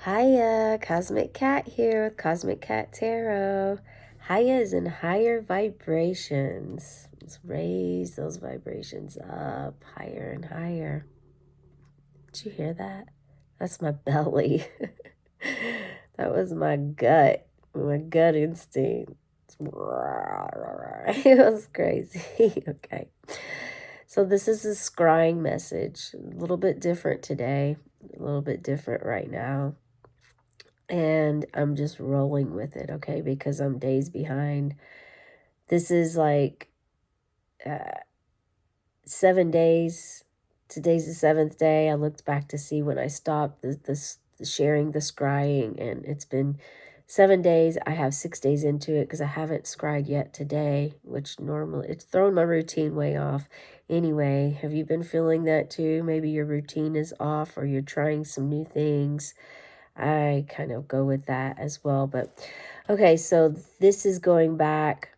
Hiya, Cosmic Cat here with Cosmic Cat Tarot. Hiya is in higher vibrations. Let's raise those vibrations up higher and higher. Did you hear that? That's my belly. That was my gut instinct. It was crazy. Okay. So this is a scrying message. A little bit different today. A little bit different right now. And I'm just rolling with it, okay, because I'm days behind. This is like 7 days. Today's the 7th day. I looked back to see when I stopped the sharing the scrying, and it's been 7 days. I have 6 days into it because I haven't scryed yet today, which normally it's thrown my routine way off. Anyway, have you been feeling that too? Maybe your routine is off or you're trying some new things. I kind of go with that as well. But okay, so this is going back.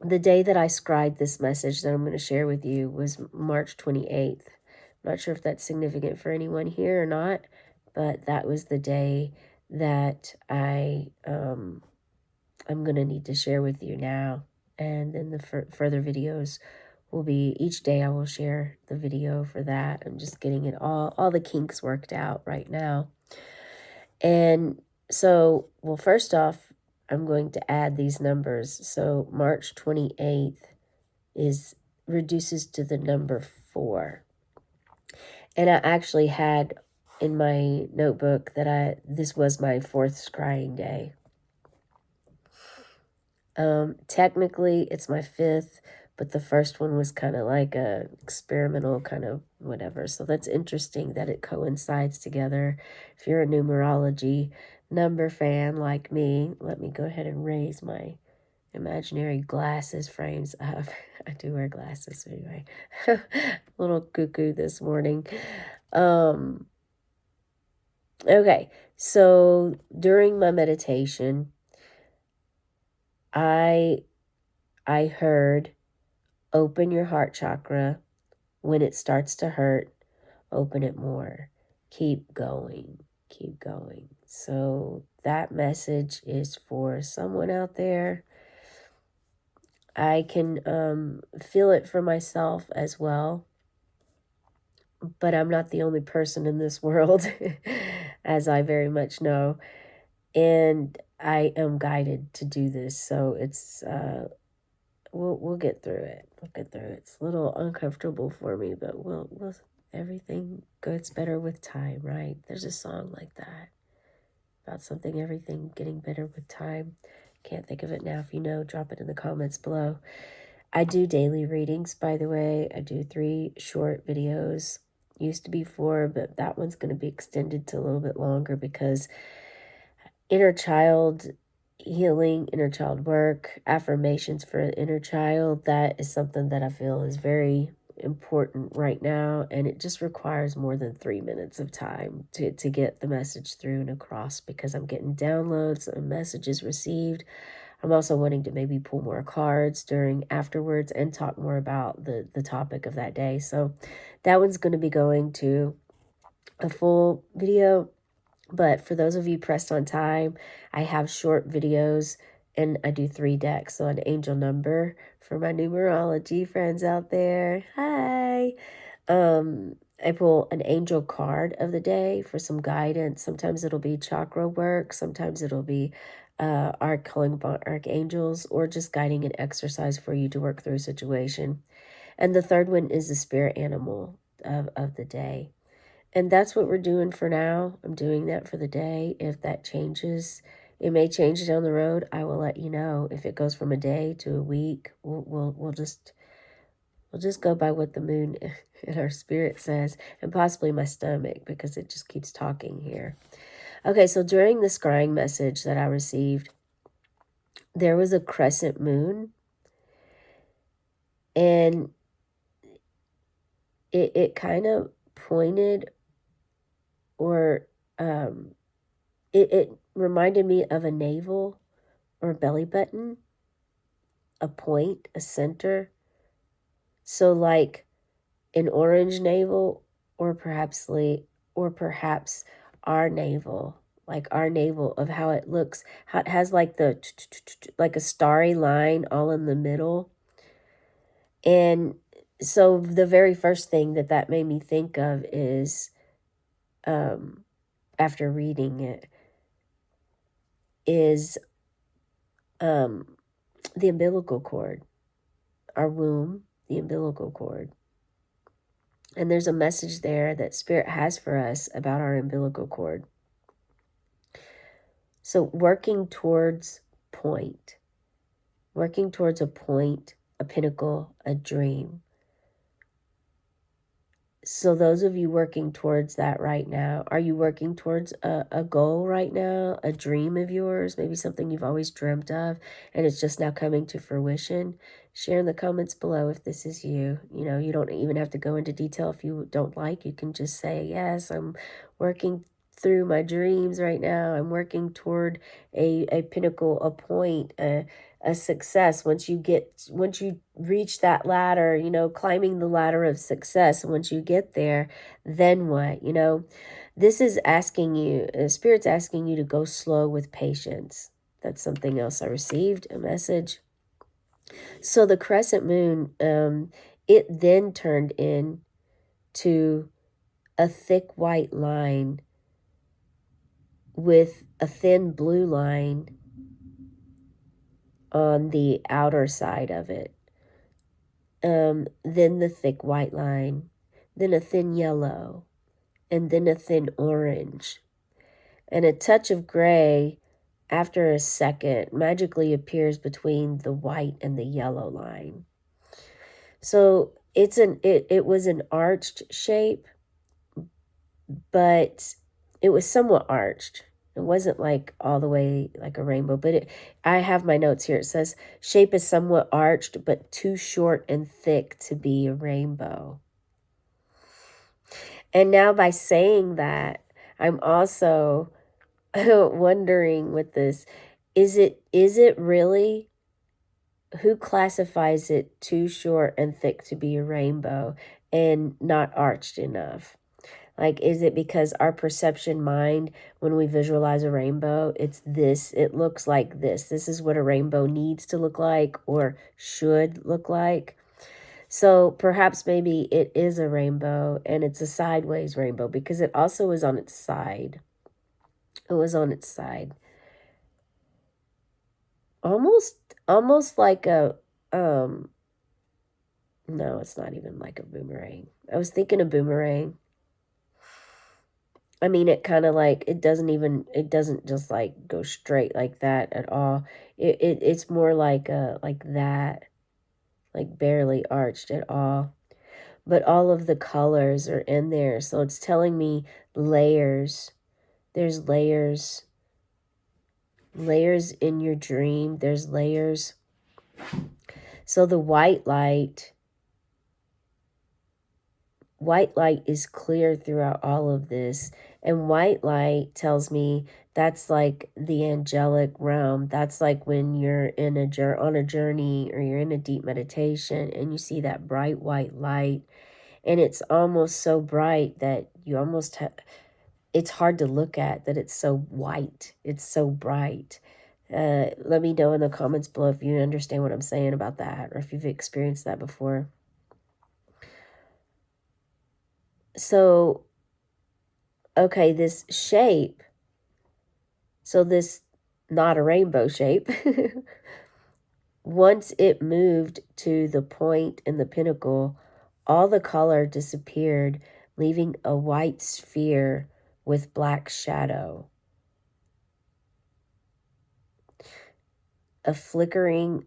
The day that I scribed this message that I'm going to share with you was March 28th. I'm not sure if that's significant for anyone here or not, but that was the day that I'm going to need to share with you now. And then the further videos will be each day I will share the video for that. I'm just getting it all the kinks worked out right now. And so, well, first off, I'm going to add these numbers. So March 28th reduces to the number 4. And I actually had in my notebook that this was my 4th scrying day. Technically, it's my 5th, but the first one was kind of like a experimental kind of whatever. So that's interesting that it coincides together. If you're a numerology number fan like me, let me go ahead and raise my imaginary glasses frames up. I do wear glasses anyway. A little cuckoo this morning. Okay, so during my meditation, I heard, open your heart chakra. When it starts to hurt, open it more. Keep going. Keep going. So that message is for someone out there. I can feel it for myself as well. But I'm not the only person in this world, as I very much know. And I am guided to do this. So it's we'll get through it. We'll get through it. It's a little uncomfortable for me, but we'll everything gets better with time, right? There's a song like that about something, everything getting better with time. Can't think of it now. If you know, drop it in the comments below. I do daily readings, by the way. I do 3 short videos. Used to be 4, but that one's going to be extended to a little bit longer because inner child healing, inner child work, affirmations for inner child, that is something that I feel is very important right now, and it just requires more than 3 minutes of time to get the message through and across, because I'm getting downloads and messages received. I'm also wanting to maybe pull more cards during afterwards and talk more about the topic of that day. So that one's going to be going to a full video. But for those of you pressed on time, I have short videos and I do 3 decks. So an angel number for my numerology friends out there. Hi. I pull an angel card of the day for some guidance. Sometimes it'll be chakra work. Sometimes it'll be calling archangels, or just guiding an exercise for you to work through a situation. And the third one is the spirit animal of the day. And that's what we're doing for now. I'm doing that for the day. If that changes, it may change down the road. I will let you know. If it goes from a day to a week, we'll just go by what the moon and our spirit says, and possibly my stomach, because it just keeps talking here. Okay, so during the scrying message that I received, there was a crescent moon, and it kind of pointed, or it reminded me of a navel or belly button, a point, a center. So like an orange navel, or perhaps our navel, of how it looks, how it has like like a starry line all in the middle. And so the very first thing that made me think of is, after reading it, is um, the umbilical cord, our womb, the umbilical cord. And there's a message there that Spirit has for us about our umbilical cord. So working towards a point, a pinnacle, a dream. So those of you working towards that right now, are you working towards a goal right now, a dream of yours, maybe something you've always dreamt of, and it's just now coming to fruition? Share in the comments below if this is you. You know, you don't even have to go into detail if you don't like. You can just say, yes, I'm working through my dreams right now. I'm working toward a pinnacle, a point, a success. Once you reach that ladder, you know, climbing the ladder of success, once you get there, then what? You know, this is asking you, Spirit's asking you to go slow with patience. That's something else I received, a message. So the crescent moon, it then turned into a thick white line with a thin blue line on the outer side of it. Then the thick white line, then a thin yellow, and then a thin orange. And a touch of gray, after a second, magically appears between the white and the yellow line. So it was an arched shape, but it was somewhat arched. It wasn't like all the way like a rainbow, but I have my notes here. It says, shape is somewhat arched, but too short and thick to be a rainbow. And now by saying that, I'm also wondering with this, is it really, who classifies it too short and thick to be a rainbow and not arched enough? Like, is it because our perception mind, when we visualize a rainbow, it's this, it looks like this. This is what a rainbow needs to look like or should look like. So perhaps maybe it is a rainbow and it's a sideways rainbow because it also is on its side. It was on its side. Almost like a, no, it's not even like a boomerang. I was thinking a boomerang. I mean, it kind of like, it doesn't just like go straight like that at all. It's more like that, like barely arched at all. But all of the colors are in there. So it's telling me layers. There's layers in your dream. There's layers. So the white light is clear throughout all of this. And white light tells me that's like the angelic realm. That's like when you're on a journey or you're in a deep meditation and you see that bright white light. And it's almost so bright that you almost it's hard to look at, that it's so white. It's so bright. Let me know in the comments below if you understand what I'm saying about that or if you've experienced that before. So, okay, this shape, so this not a rainbow shape, once it moved to the point in the pinnacle, all the color disappeared, leaving a white sphere with black shadow. A flickering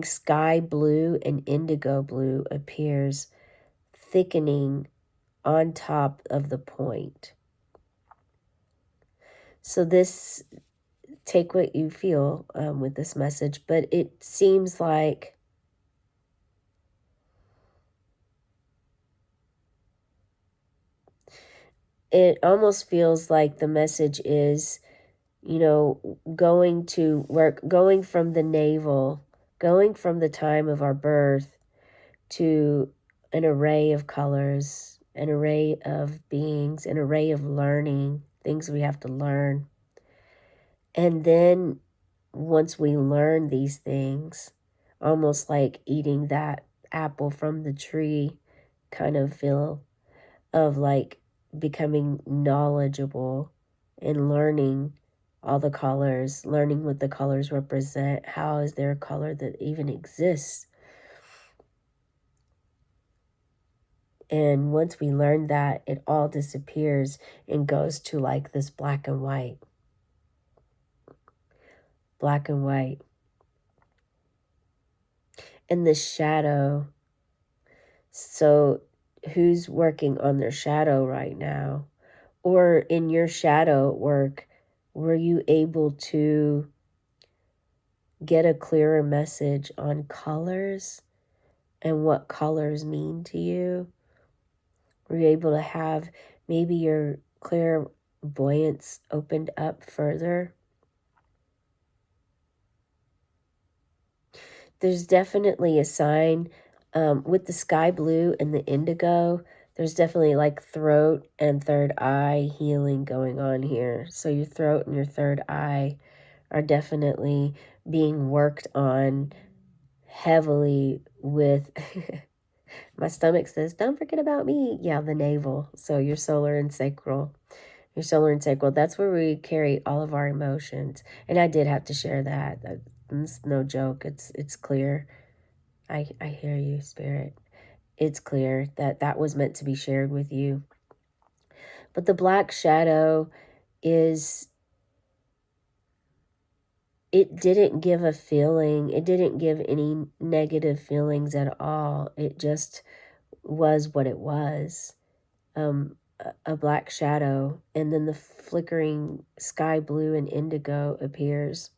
sky blue and indigo blue appears, thickening on top of the point. So this, take what you feel with this message, but it seems like it almost feels like the message is, you know, going to work, going from the navel, going from the time of our birth to an array of colors an array of beings, an array of learning, things we have to learn. And then once we learn these things, almost like eating that apple from the tree kind of feel of like becoming knowledgeable and learning all the colors, learning what the colors represent. How is there a color that even exists? And once we learn that, it all disappears and goes to like this black and white. Black and white. And the shadow. So who's working on their shadow right now? Or in your shadow work, were you able to get a clearer message on colors and what colors mean to you? Were you able to have maybe your clairvoyance opened up further? There's definitely a sign with the sky blue and the indigo. There's definitely like throat and third eye healing going on here. So your throat and your third eye are definitely being worked on heavily with my stomach says, don't forget about me. Yeah, the navel. So your solar and sacral. Your solar and sacral, that's where we carry all of our emotions. And I did have to share that. It's no joke. It's clear. I hear you, Spirit. It's clear that that was meant to be shared with you. But the black shadow is, it didn't give a feeling. It didn't give any negative feelings at all. It just was what it was. A black shadow, and then the flickering sky blue and indigo appears.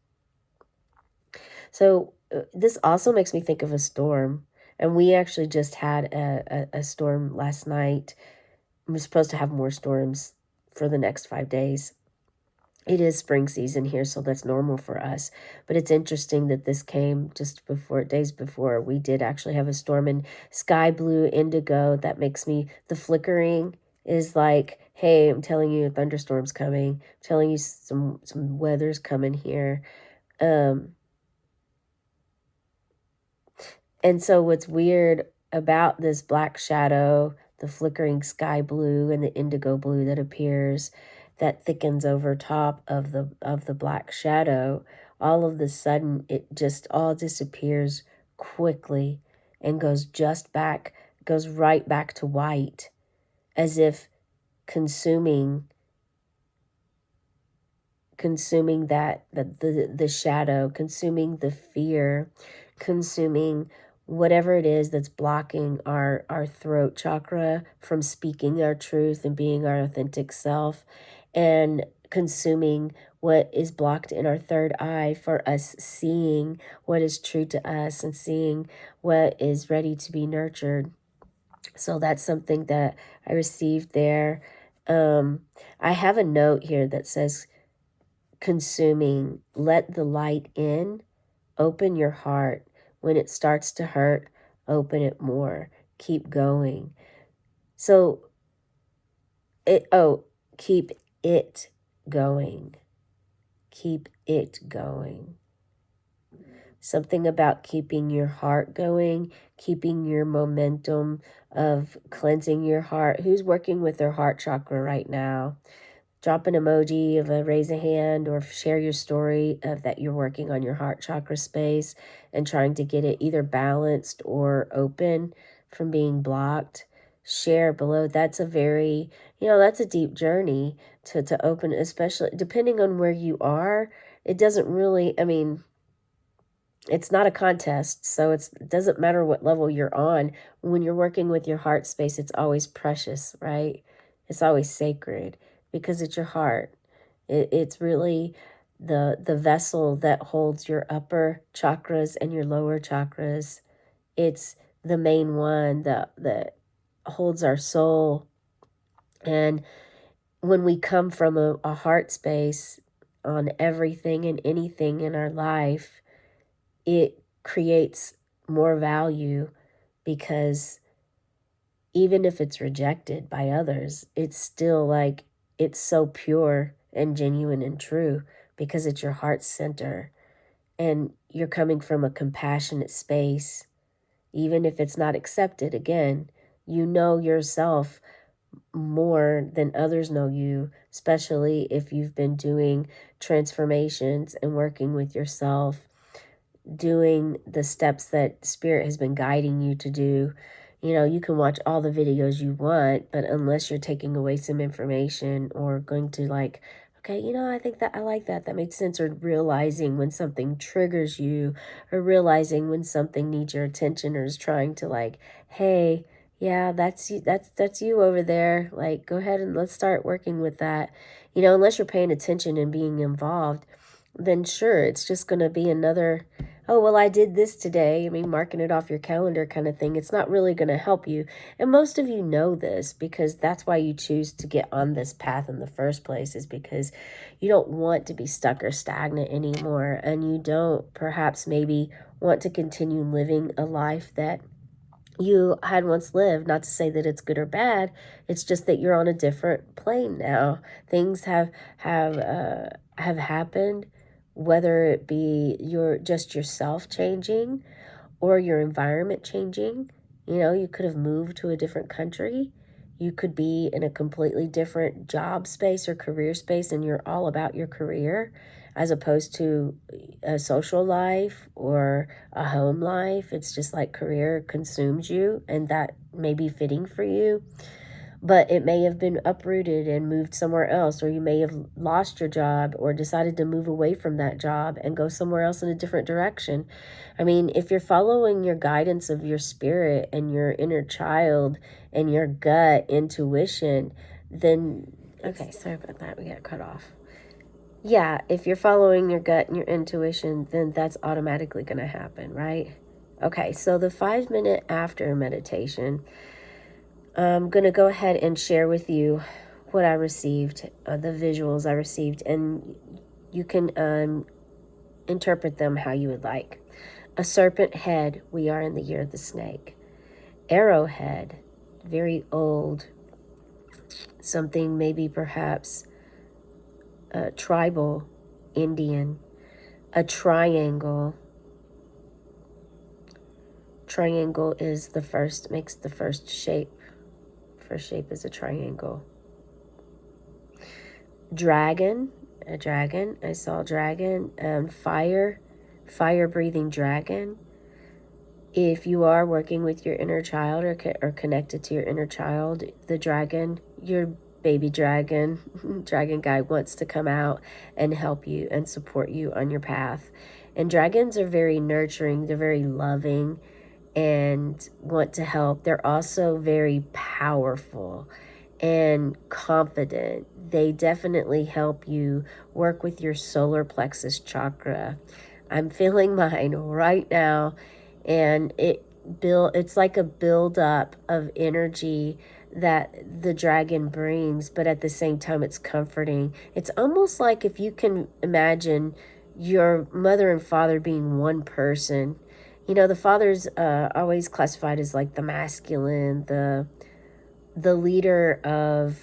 So this also makes me think of a storm. And we actually just had a storm last night. We're supposed to have more storms for the next 5 days. It is spring season here, so that's normal for us. But it's interesting that this came just before, days before. We did actually have a storm in sky blue indigo. That makes me, the flickering is like, hey, I'm telling you a thunderstorm's coming. I'm telling you some weather's coming here. And so what's weird about this black shadow, the flickering sky blue and the indigo blue that appears, that thickens over top of the black shadow, all of the sudden it just all disappears quickly and goes right back to white, as if consuming that the shadow, consuming the fear, consuming whatever it is that's blocking our throat chakra from speaking our truth and being our authentic self, and consuming what is blocked in our third eye for us seeing what is true to us and seeing what is ready to be nurtured. So that's something that I received there. I have a note here that says, consuming, let the light in, open your heart. When it starts to hurt, open it more. Keep going. So keep it going. Keep it going. Something about keeping your heart going, keeping your momentum of cleansing your heart. Who's working with their heart chakra right now? Drop an emoji of a raise a hand, or share your story of that you're working on your heart chakra space and trying to get it either balanced or open from being blocked. Share below. That's a very, that's a deep journey to open, especially depending on where you are. It doesn't really, it's not a contest, so it doesn't matter what level you're on. When you're working with your heart space, it's always precious, right? It's always sacred because it's your heart. It's really the vessel that holds your upper chakras and your lower chakras. It's the main one that holds our soul. And when we come from a heart space on everything and anything in our life, it creates more value because even if it's rejected by others, it's still like it's so pure and genuine and true because it's your heart center and you're coming from a compassionate space. Even if it's not accepted, again, you know yourself more than others know you, especially if you've been doing transformations and working with yourself, doing the steps that spirit has been guiding you to do. You know, you can watch all the videos you want, but unless you're taking away some information or going to like, okay, you know, I think that I like that. That makes sense. Or realizing when something triggers you, or realizing when something needs your attention or is trying to like, hey, yeah, that's you, that's you over there. Like, go ahead and let's start working with that. You know, unless you're paying attention and being involved, then sure, it's just going to be another, oh, well, I did this today. I mean, marking it off your calendar kind of thing. It's not really going to help you. And most of you know this because that's why you choose to get on this path in the first place, is because you don't want to be stuck or stagnant anymore. And you don't perhaps maybe want to continue living a life that you had once lived. Not to say that it's good or bad, it's just that you're on a different plane now. Things have happened, whether it be your just yourself changing or your environment changing. You know, you could have moved to a different country. You could be in a completely different job space or career space, and you're all about your career as opposed to a social life or a home life. It's just like career consumes you, and that may be fitting for you, but it may have been uprooted and moved somewhere else, or you may have lost your job or decided to move away from that job and go somewhere else in a different direction. I mean, if you're following your guidance of your spirit and your inner child and your gut intuition, then, okay, sorry about that, we got cut off. Yeah, if you're following your gut and your intuition, then that's automatically going to happen, right? Okay, so the 5 minute after meditation, I'm going to go ahead and share with you what I received, the visuals I received, and you can interpret them how you would like. A serpent head, we are in the year of the snake. Arrowhead, very old, something maybe perhaps tribal, Indian. A triangle. Triangle is the first, makes the first shape. First shape is a triangle. Dragon, a dragon. I saw a dragon. Fire breathing dragon. If you are working with your inner child or connected to your inner child, the dragon, your baby dragon, dragon guide wants to come out and help you and support you on your path. And dragons are very nurturing. They're very loving and want to help. They're also very powerful and confident. They definitely help you work with your solar plexus chakra. I'm feeling mine right now, and it's like a buildup of energy that the dragon brings, but at the same time it's comforting. It's almost like if you can imagine your mother and father being one person. You know, the father's always classified as like the masculine, the leader of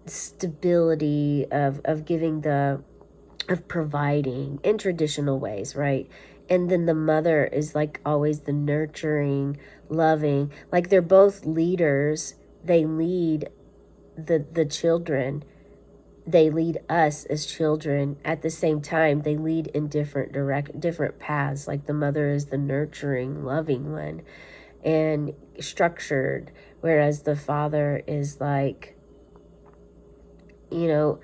stability, of giving of providing in traditional ways, right? And then the mother is like always the nurturing, loving. Like they're both leaders. They lead the children. They lead us as children. At the same time, they lead in different paths. Like the mother is the nurturing, loving one and structured, whereas the father is like, you know,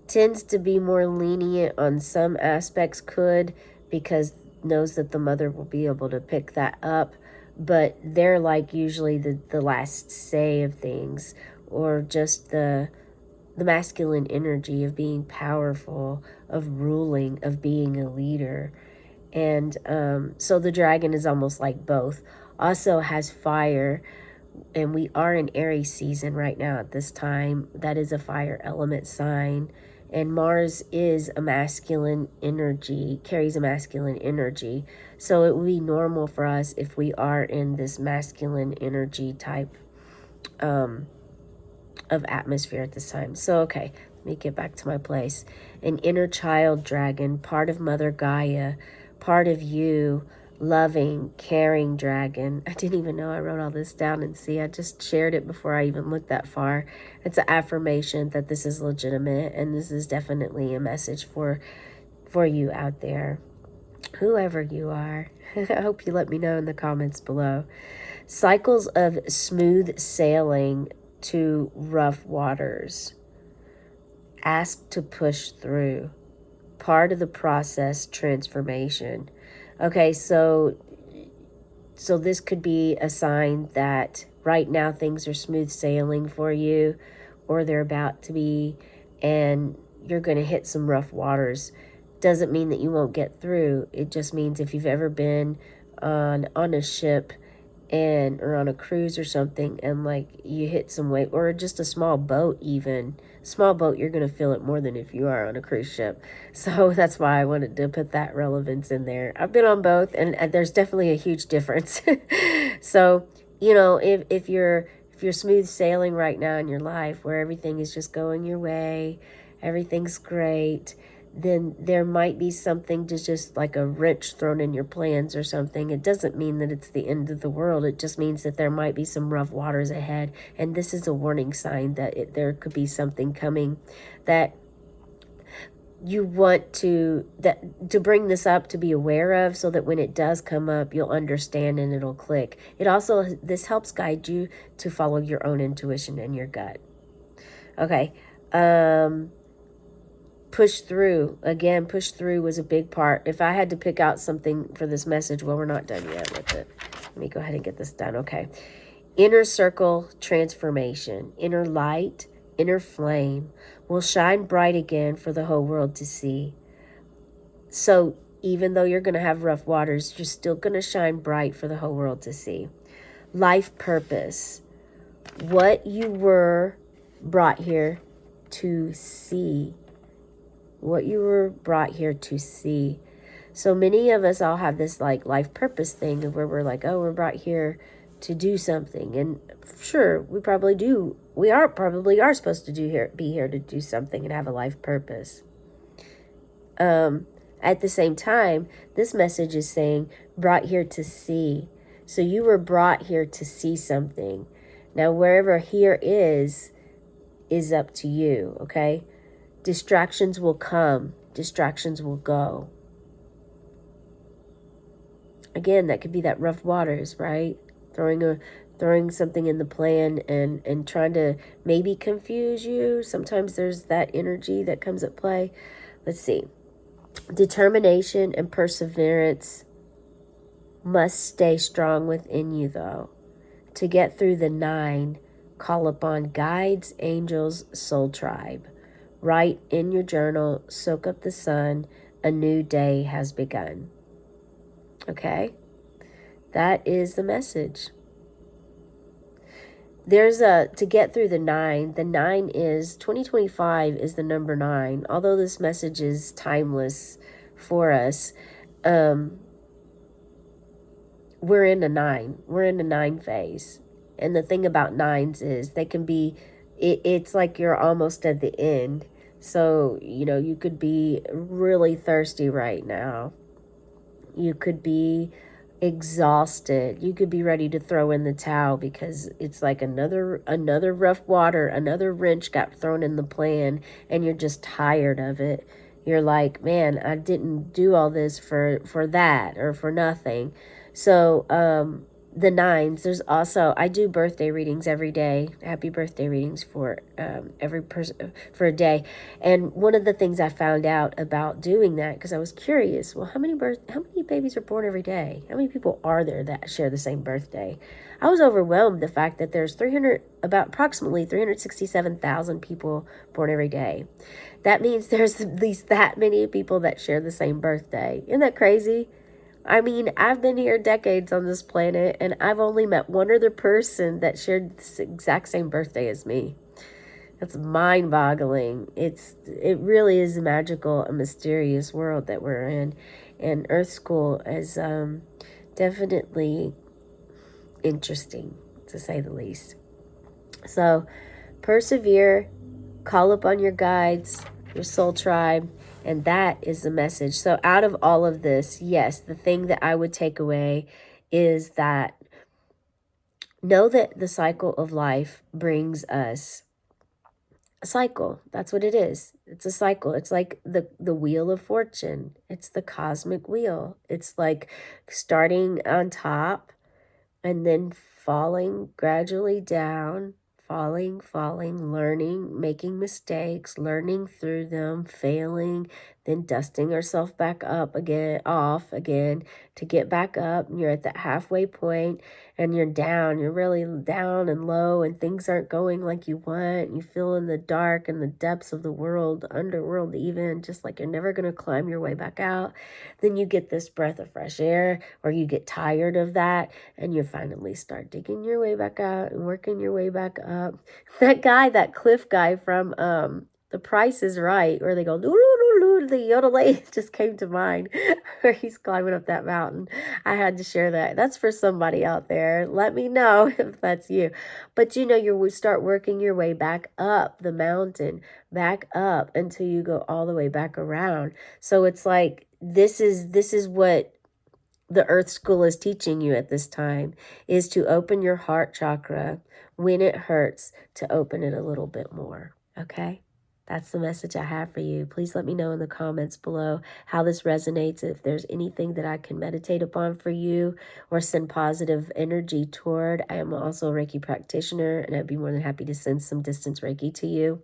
tends to be more lenient on some aspects, because knows that the mother will be able to pick that up, but they're like usually the last say of things, or just the masculine energy of being powerful, of ruling, of being a leader. And so the dragon is almost like both. Also has fire, and we are in Aries season right now at this time. That is a fire element sign. And Mars is a masculine energy, carries a masculine energy. So it would be normal for us if we are in this masculine energy type of atmosphere at this time. So, okay, let me get back to my place. An inner child dragon, part of Mother Gaia, part of you, loving, caring dragon. I didn't even know I wrote all this down, and see, I just shared it before I even looked that far. It's an affirmation that this is legitimate, and this is definitely a message for you out there, whoever you are. I hope you let me know in the comments below. Cycles of smooth sailing to rough waters. Ask to push through. Part of the process, transformation. Okay, so this could be a sign that right now things are smooth sailing for you, or they're about to be, and you're going to hit some rough waters. Doesn't mean that you won't get through. It just means if you've ever been on a ship or on a cruise or something, and like you hit some wave, or just a small boat, even small boat, you're going to feel it more than if you are on a cruise ship. So that's why I wanted to put that relevance in there. I've been on both, and there's definitely a huge difference. So, if you're smooth sailing right now in your life, where everything is just going your way, everything's great, then there might be something to just like a wrench thrown in your plans or something. It doesn't mean that it's the end of the world. It just means that there might be some rough waters ahead. And this is a warning sign that there could be something coming that you want to bring this up, to be aware of, so that when it does come up, you'll understand and it'll click. This helps guide you to follow your own intuition and your gut. Okay. Push through. Again, push through was a big part. If I had to pick out something for this message, well, we're not done yet with it. Let me go ahead and get this done. Okay. Inner circle transformation. Inner light, inner flame will shine bright again for the whole world to see. So even though you're going to have rough waters, you're still going to shine bright for the whole world to see. Life purpose. What you were brought here to see. What you were brought here to see. So many of us all have this like life purpose thing of where we're like, oh, we're brought here to do something. And sure, we probably do. We probably are supposed to be here to do something and have a life purpose. At the same time, this message is saying brought here to see. So you were brought here to see something. Now, wherever here is up to you, okay? Distractions will come. Distractions will go. Again, that could be that rough waters, right? Throwing something in the plan and trying to maybe confuse you. Sometimes there's that energy that comes at play. Let's see. Determination and perseverance must stay strong within you, though. To get through the 9, call upon guides, angels, soul tribe. Write in your journal, soak up the sun, a new day has begun. Okay? That is the message. To get through the 9 is, 2025 is the number 9. Although this message is timeless for us, we're in a 9. We're in a 9 phase. And the thing about 9s is they can be, it's like you're almost at the end. So, you could be really thirsty right now. You could be exhausted. You could be ready to throw in the towel because it's like another rough water, another wrench got thrown in the plan, and you're just tired of it. You're like, man, I didn't do all this for that or for nothing. So, the 9s, there's also, I do birthday readings every day. Happy birthday readings for every person for a day. And one of the things I found out about doing that, because I was curious, well, how many babies are born every day? How many people are there that share the same birthday? I was overwhelmed the fact that there's approximately 367,000 people born every day. That means there's at least that many people that share the same birthday. Isn't that crazy? I mean, I've been here decades on this planet, and I've only met one other person that shared the exact same birthday as me. That's mind-boggling. It really is a magical, a mysterious world that we're in, and Earth School is definitely interesting, to say the least. So persevere, call upon your guides, your soul tribe, and that is the message. So out of all of this, yes, the thing that I would take away is that know that the cycle of life brings us a cycle. That's what it is. It's a cycle. It's like the wheel of fortune. It's the cosmic wheel. It's like starting on top and then falling gradually down, falling, learning, making mistakes, learning through them, failing, then dusting ourselves back up again, off again to get back up. And you're at that halfway point and you're down. You're really down and low, and things aren't going like you want. You feel in the dark and the depths of the world, the underworld, even just like you're never going to climb your way back out. Then you get this breath of fresh air, or you get tired of that and you finally start digging your way back out and working your way back up. That guy, that Cliff guy from The Price is Right, where they go doo doo doo doo, the yodelay just came to mind, where he's climbing up that mountain. I had to share that. That's for somebody out there. Let me know if that's you. But you know, you start working your way back up the mountain, back up until you go all the way back around. So it's like this is what the earth school is teaching you at this time, is to open your heart chakra when it hurts, to open it a little bit more. Okay, that's the message I have for you. Please let me know in the comments below how this resonates, if there's anything that I can meditate upon for you or send positive energy toward. I am also a Reiki practitioner, and I'd be more than happy to send some distance Reiki to you.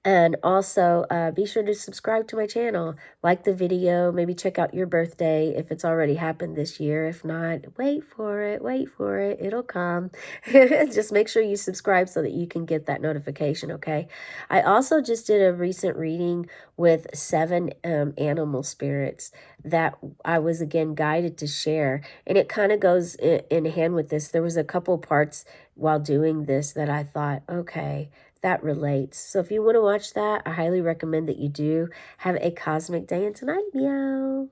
And also, be sure to subscribe to my channel, like the video, maybe check out your birthday if it's already happened this year. If not, wait for it, it'll come. Just make sure you subscribe so that you can get that notification, okay? I also just did a recent reading with 7 animal spirits that I was again guided to share, and it kind of goes in hand with this. There was a couple parts while doing this that I thought, okay, that relates. So if you want to watch that, I highly recommend that you do. Have a cosmic day and tonight, meow.